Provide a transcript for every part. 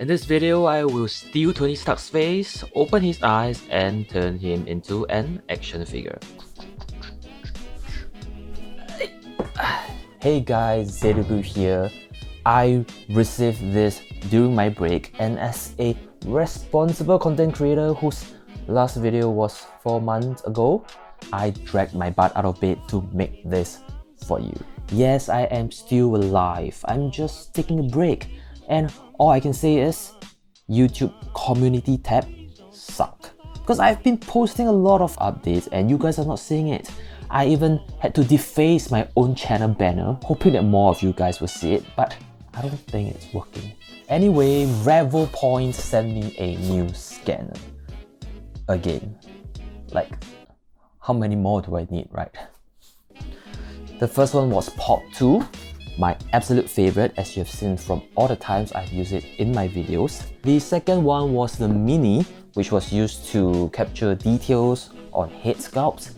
In this video, I will steal Tony Stark's face, open his eyes, and turn him into an action figure. Hey guys, Zedubu here. I received this during my break, and as a responsible content creator whose last video was 4 months ago, I dragged my butt out of bed to make this for you. Yes, I am still alive. I'm just taking a break, and all I can say is YouTube community tab suck. Because I've been posting a lot of updates and you guys are not seeing it. I even had to deface my own channel banner, hoping that more of you guys will see it, but I don't think it's working. Anyway, Revopoint sent me a new scanner. Again. Like, how many more do I need, right? The first one was Pop 2, my absolute favorite, as you have seen from all the times I've used it in my videos. The second one was the Mini, which was used to capture details on Headsculpt,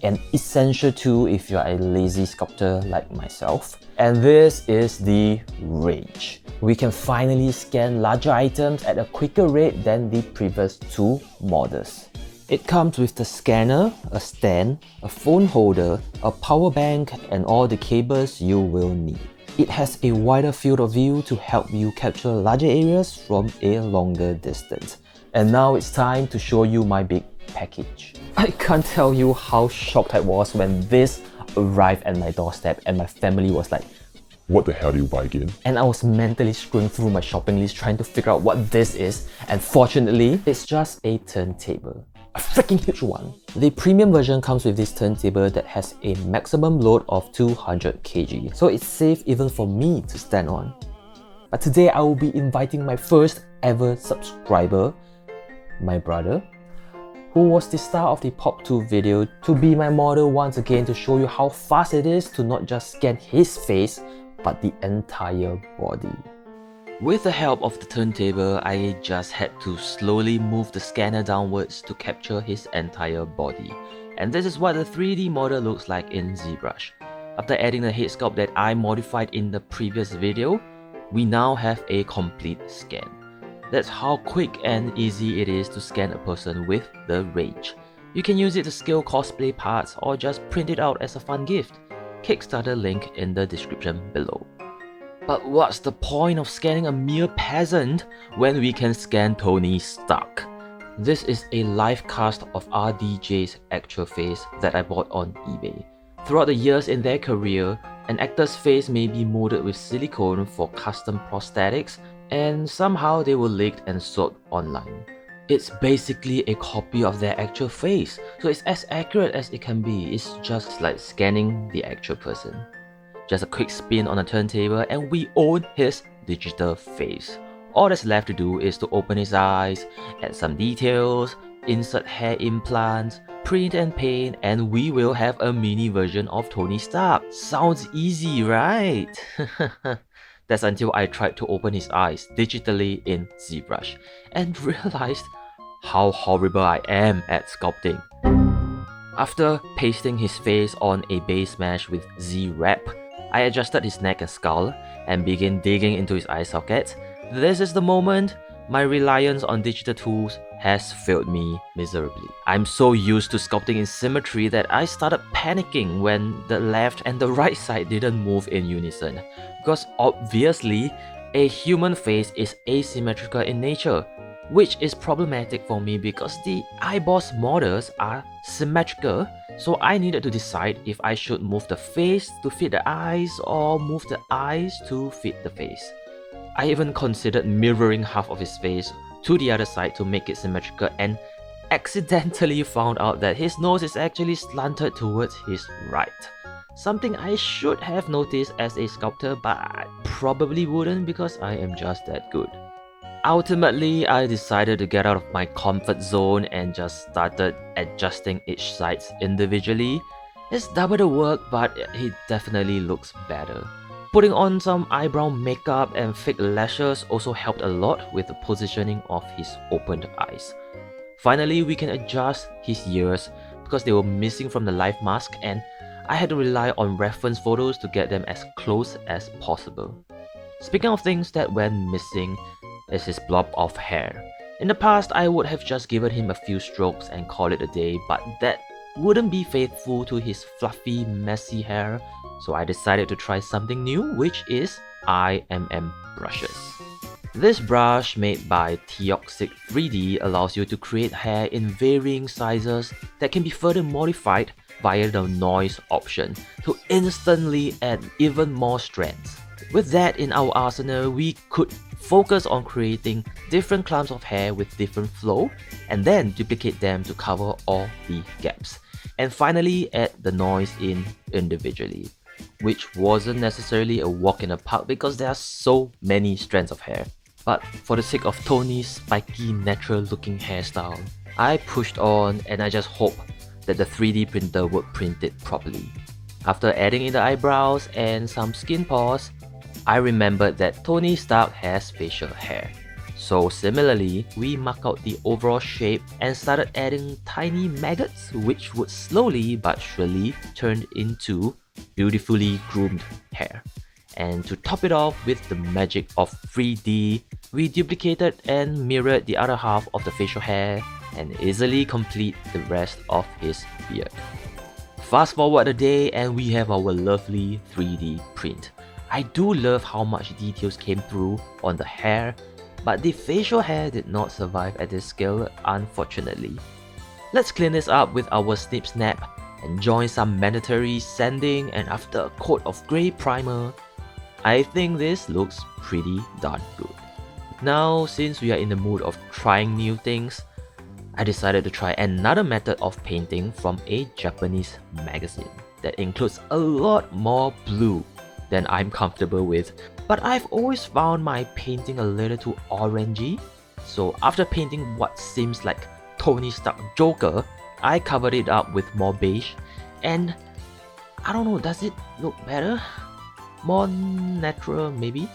an essential tool if you're a lazy sculptor like myself. And this is the Rage. We can finally scan larger items at a quicker rate than the previous two models. It comes with the scanner, a stand, a phone holder, a power bank, and all the cables you will need. It has a wider field of view to help you capture larger areas from a longer distance. And now it's time to show you my big package. I can't tell you how shocked I was when this arrived at my doorstep and my family was like, "What the hell do you buy again?" And I was mentally scrolling through my shopping list trying to figure out what this is, and fortunately, it's just a turntable. A freaking huge one. The premium version comes with this turntable that has a maximum load of 200 kg, so it's safe even for me to stand on. But today I will be inviting my first ever subscriber, my brother, who was the star of the Pop 2 video, to be my model once again to show you how fast it is to not just scan his face, but the entire body. With the help of the turntable, I just had to slowly move the scanner downwards to capture his entire body. And this is what the 3D model looks like in ZBrush. After adding the head sculpt that I modified in the previous video, we now have a complete scan. That's how quick and easy it is to scan a person with the Rage. You can use it to scale cosplay parts or just print it out as a fun gift. Kickstarter link in the description below. But what's the point of scanning a mere peasant when we can scan Tony Stark? This is a Lifecast of RDJ's actual face that I bought on eBay. Throughout the years in their career, an actor's face may be molded with silicone for custom prosthetics, and somehow they were leaked and sold online. It's basically a copy of their actual face, so it's as accurate as it can be. It's just like scanning the actual person. Just a quick spin on the turntable and we own his digital face. All that's left to do is to open his eyes, add some details, insert hair implants, print and paint, and we will have a mini version of Tony Stark. Sounds easy, right? That's until I tried to open his eyes digitally in ZBrush and realized how horrible I am at sculpting. After pasting his face on a base mesh with Z-Wrap, I adjusted his neck and skull and began digging into his eye sockets. This is the moment my reliance on digital tools has failed me miserably. I'm so used to sculpting in symmetry that I started panicking when the left and the right side didn't move in unison. Because obviously, a human face is asymmetrical in nature, which is problematic for me because the eyeballs models are symmetrical, so I needed to decide if I should move the face to fit the eyes or move the eyes to fit the face. I even considered mirroring half of his face to the other side to make it symmetrical and accidentally found out that his nose is actually slanted towards his right. Something I should have noticed as a sculptor, but I probably wouldn't because I am just that good. Ultimately, I decided to get out of my comfort zone and just started adjusting each side individually. It's double the work, but it definitely looks better. Putting on some eyebrow makeup and fake lashes also helped a lot with the positioning of his opened eyes. Finally, we can adjust his ears because they were missing from the live mask, and I had to rely on reference photos to get them as close as possible. Speaking of things that went missing, is his blob of hair. In the past, I would have just given him a few strokes and called it a day, but that wouldn't be faithful to his fluffy, messy hair, so I decided to try something new, which is IRONMAN brushes. This brush made by Teoxic 3D allows you to create hair in varying sizes that can be further modified via the noise option to instantly add even more strands. With that in our arsenal, we could focus on creating different clumps of hair with different flow and then duplicate them to cover all the gaps. And finally add the noise in individually, which wasn't necessarily a walk in the park because there are so many strands of hair. But for the sake of Tony's spiky, natural looking hairstyle, I pushed on and I just hope that the 3D printer would print it properly. After adding in the eyebrows and some skin pores, I remembered that Tony Stark has facial hair. So similarly, we marked out the overall shape and started adding tiny maggots which would slowly but surely turn into beautifully groomed hair. And to top it off with the magic of 3D, we duplicated and mirrored the other half of the facial hair and easily complete the rest of his beard. Fast forward a day and we have our lovely 3D print. I do love how much details came through on the hair, but the facial hair did not survive at this scale, unfortunately. Let's clean this up with our snip snap and join some mandatory sanding, and after a coat of grey primer, I think this looks pretty darn good. Now, since we are in the mood of trying new things, I decided to try another method of painting from a Japanese magazine that includes a lot more blue than I'm comfortable with, but I've always found my painting a little too orangey, so after painting what seems like Tony Stark Joker, I covered it up with more beige, and I don't know, does it look better? More natural maybe?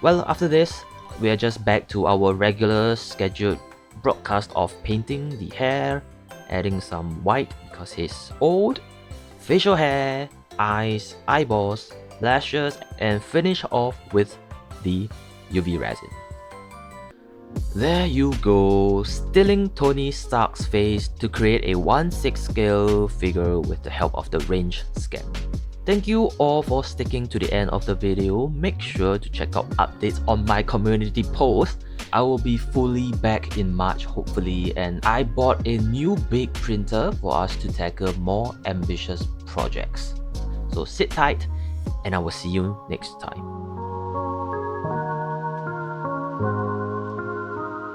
Well, after this, we are just back to our regular scheduled broadcast of painting the hair, adding some white because he's old, facial hair, eyes, eyeballs, lashes, and finish off with the UV resin. There you go, stilling Tony Stark's face to create a 1/6 scale figure with the help of the range scan. Thank you all for sticking to the end of the video. Make sure to check out updates on my community post. I will be fully back in March hopefully, and I bought a new big printer for us to tackle more ambitious projects. So sit tight and I will see you next time.